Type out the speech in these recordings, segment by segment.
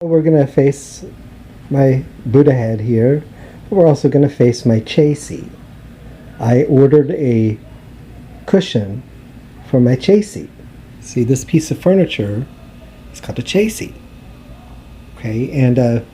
we're going to face my Buddha head here. We're also going to face my chassis. I ordered a cushion for my chassis. See, this piece of furniture is called a chassis. Okay, and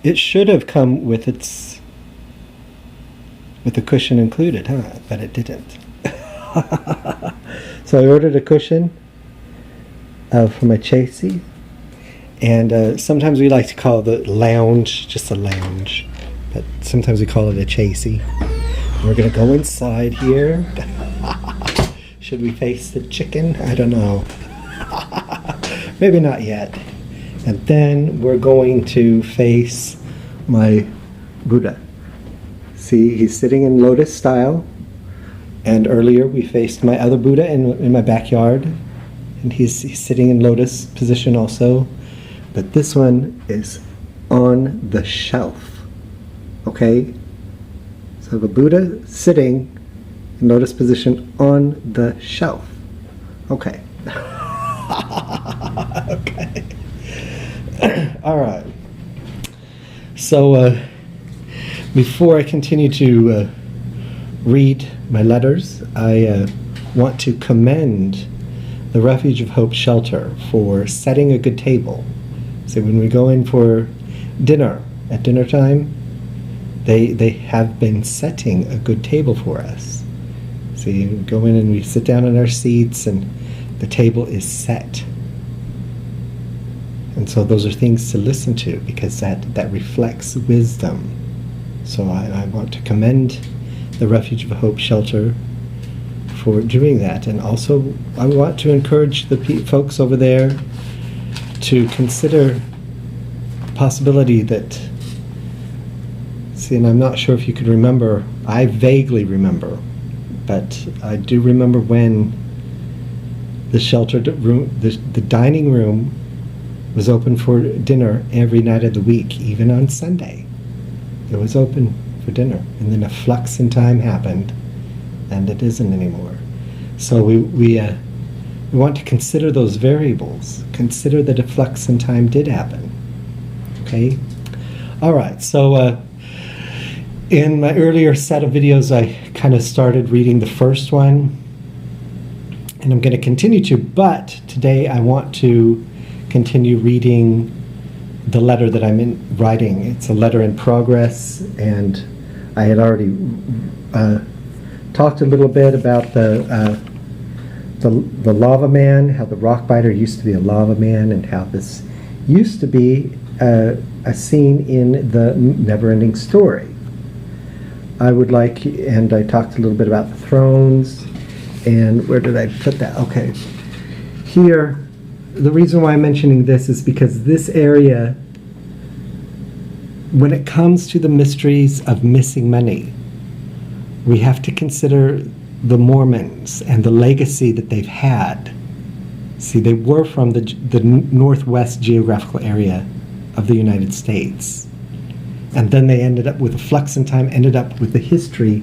it should have come with the cushion included, huh? But it didn't. So I ordered a cushion for my chassis, and sometimes we like to call the lounge just a lounge, but sometimes we call it a chassis. We're gonna go inside here. Should we face the chicken? I don't know. Maybe not yet. And then we're going to face my Buddha. See, he's sitting in lotus style. And earlier we faced my other Buddha in my backyard. And he's sitting in lotus position also. But this one is on the shelf. Okay? So the Buddha sitting in lotus position on the shelf. Okay. Okay. All right. So before I continue to read my letters, I want to commend the Refuge of Hope Shelter for setting a good table. So when we go in for dinner, at dinner time, they have been setting a good table for us. So you go in and we sit down in our seats and the table is set. And so those are things to listen to because that reflects wisdom. So I want to commend the Refuge of Hope Shelter for doing that. And also I want to encourage the folks over there to consider the possibility that, see, and I'm not sure if you could remember, I vaguely remember, but I do remember when the sheltered room, the dining room was open for dinner every night of the week, even on Sunday. It was open for dinner, and then a flux in time happened, and it isn't anymore. So we want to consider those variables. Consider that a flux in time did happen. Okay? All right, so in my earlier set of videos, I kind of started reading the first one, and I'm going to continue to, but today I want to continue reading the letter that I'm writing. It's a letter in progress, and I had already talked a little bit about the lava man, how the rock biter used to be a lava man, and how this used to be a scene in the Never-Ending Story. I would like, and I talked a little bit about the thrones, and where did I put that? Okay, here, the reason why I'm mentioning this is because this area, when it comes to the mysteries of missing money, we have to consider the Mormons and the legacy that they've had. See, they were from the northwest geographical area of the United States. And then they ended up with a flux in time, ended up with the history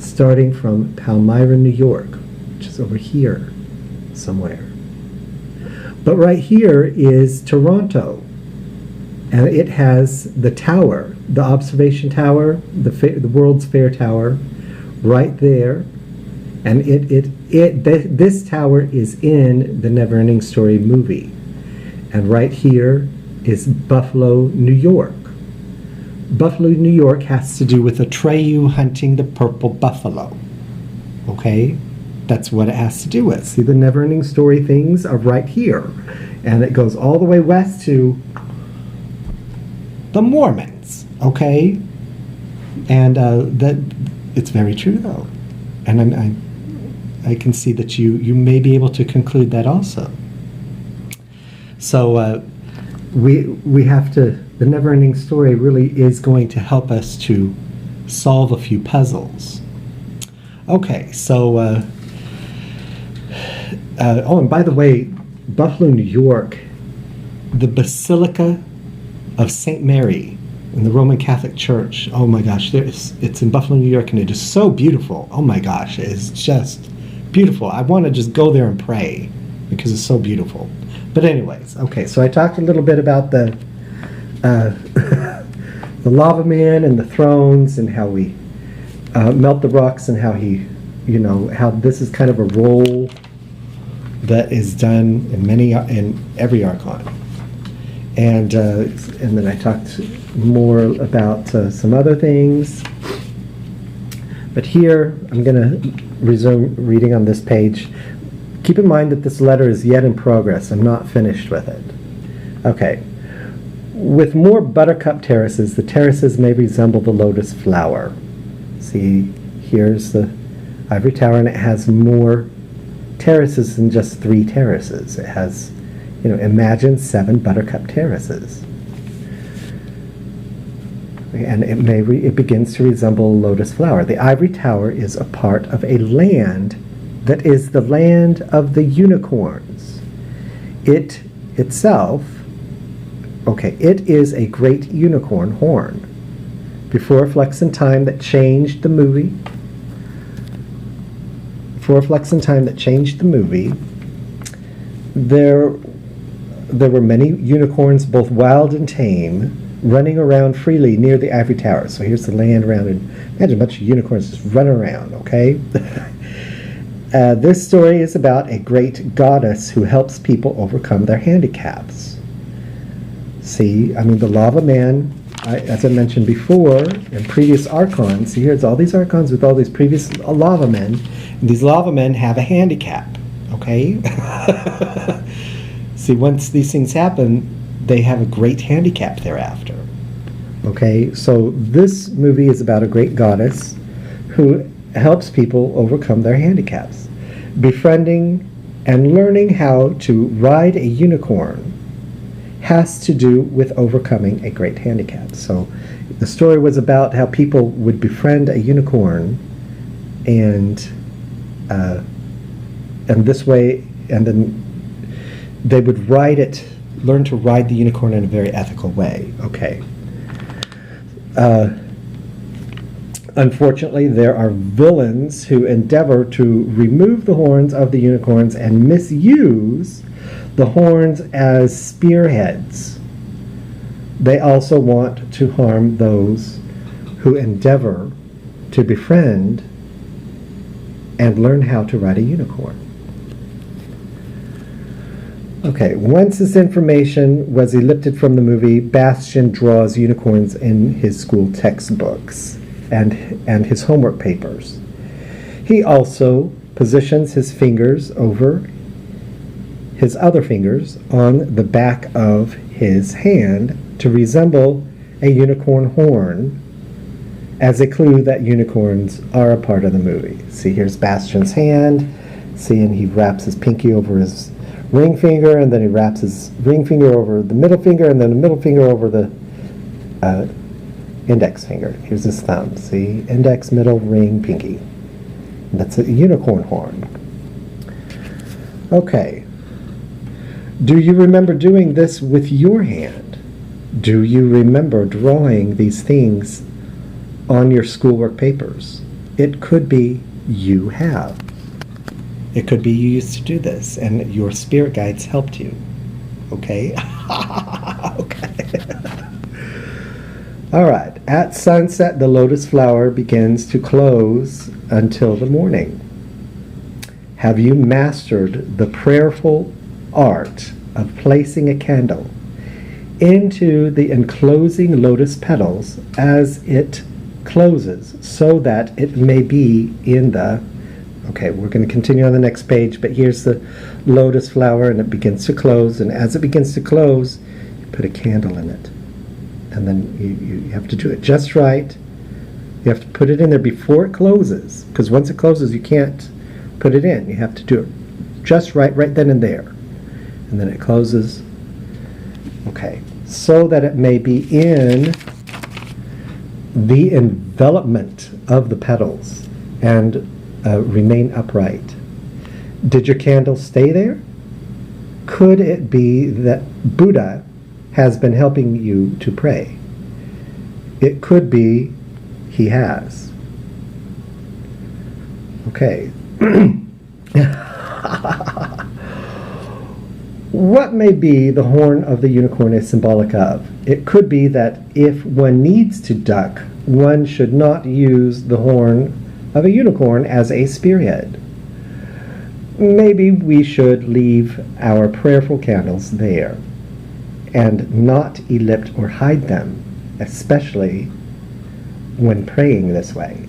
starting from Palmyra, New York, which is over here somewhere. But right here is Toronto, and it has the tower, the observation tower, the World's Fair Tower, right there, and this tower is in the Never-Ending Story movie, and right here is Buffalo, New York. Buffalo, New York has to do with Atreyu hunting the purple buffalo. Okay? That's what it has to do with. See, the Never-Ending Story things are right here. And it goes all the way west to the Mormons. Okay? And that it's very true, though. And I can see that you may be able to conclude that also. So we have to, the Never-Ending Story really is going to help us to solve a few puzzles. Okay, so oh, and by the way, Buffalo, New York, the Basilica of St. Mary in the Roman Catholic Church, oh my gosh, it's in Buffalo, New York, and it is so beautiful. Oh my gosh, it is just beautiful. I want to just go there and pray because it's so beautiful. But anyways, okay, so I talked a little bit about the the lava man and the thrones and how we melt the rocks and how he, how this is kind of a role that is done in every archon. And then I talked more about some other things. But here, I'm going to resume reading on this page. Keep in mind that this letter is yet in progress. I'm not finished with it. Okay. With more buttercup terraces, the terraces may resemble the lotus flower. See, here's the ivory tower, and it has more terraces than just 3 terraces. It has, imagine 7 buttercup terraces. And it begins to resemble a lotus flower. The ivory tower is a part of a land that is the land of the unicorns. It itself, it is a great unicorn horn. Before a flex in time that changed the movie, there were many unicorns, both wild and tame, running around freely near the ivory tower. So here's the land around, and imagine a bunch of unicorns just running around, okay? This story is about a great goddess who helps people overcome their handicaps. See, the lava man, as I mentioned before, in previous archons, see, here's all these archons with all these previous lava men, and these lava men have a handicap, okay? See, once these things happen, they have a great handicap thereafter. Okay, so this movie is about a great goddess who helps people overcome their handicaps. Befriending and learning how to ride a unicorn has to do with overcoming a great handicap. So the story was about how people would befriend a unicorn and this way, and then they would learn to ride the unicorn in a very ethical way. Okay. Unfortunately, there are villains who endeavor to remove the horns of the unicorns and misuse the horns as spearheads. They also want to harm those who endeavor to befriend and learn how to ride a unicorn. Okay, once this information was elicited from the movie, Bastian draws unicorns in his school textbooks and his homework papers. He also positions his fingers over his other fingers on the back of his hand to resemble a unicorn horn as a clue that unicorns are a part of the movie. See, here's Bastian's hand. See, and he wraps his pinky over his ring finger, and then he wraps his ring finger over the middle finger, and then the middle finger over the index finger. Here's his thumb. See? Index, middle, ring, pinky. That's a unicorn horn. Okay. Do you remember doing this with your hand? Do you remember drawing these things on your schoolwork papers? It could be you have. It could be you used to do this, and your spirit guides helped you. Okay? Okay. All right. At sunset, the lotus flower begins to close until the morning. Have you mastered the prayerful art of placing a candle into the enclosing lotus petals as it closes so that it may be in the... Okay, we're going to continue on the next page, but here's the lotus flower, and it begins to close, and as it begins to close, you put a candle in it. And then you have to do it just right. You have to put it in there before it closes, because once it closes, you can't put it in. You have to do it just right then and there. And then it closes. Okay, so that it may be in the envelopment of the petals and remain upright. Did your candle stay there? Could it be that Buddha has been helping you to pray? It could be he has. Okay. What may be the horn of the unicorn is symbolic of? It could be that if one needs to duck, one should not use the horn of a unicorn as a spearhead. Maybe we should leave our prayerful candles there and not ellipse or hide them, especially when praying this way.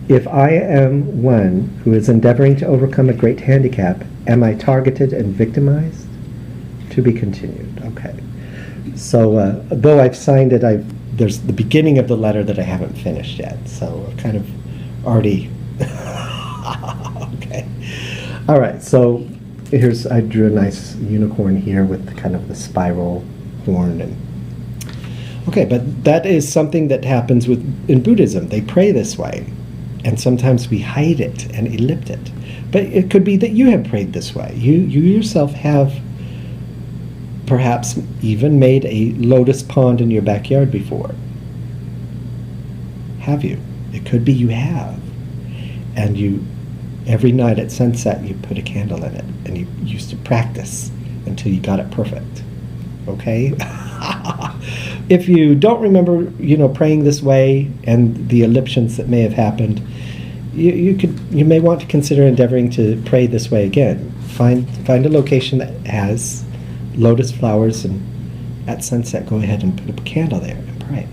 If I am one who is endeavoring to overcome a great handicap, am I targeted and victimized? To be continued. Okay. So, though I've signed it, there's the beginning of the letter that I haven't finished yet. So, I've kind of already. Okay. All right. So, I drew a nice unicorn here with kind of the spiral horn and. Okay, but that is something that happens in Buddhism. They pray this way. And sometimes we hide it and ellipse it. But it could be that you have prayed this way. You yourself have perhaps even made a lotus pond in your backyard before. Have you? It could be you have. And every night at sunset, you put a candle in it. And you used to practice until you got it perfect. Okay? If you don't remember, praying this way and the elliptions that may have happened, you may want to consider endeavoring to pray this way again. Find a location that has lotus flowers, and at sunset, go ahead and put up a candle there and pray.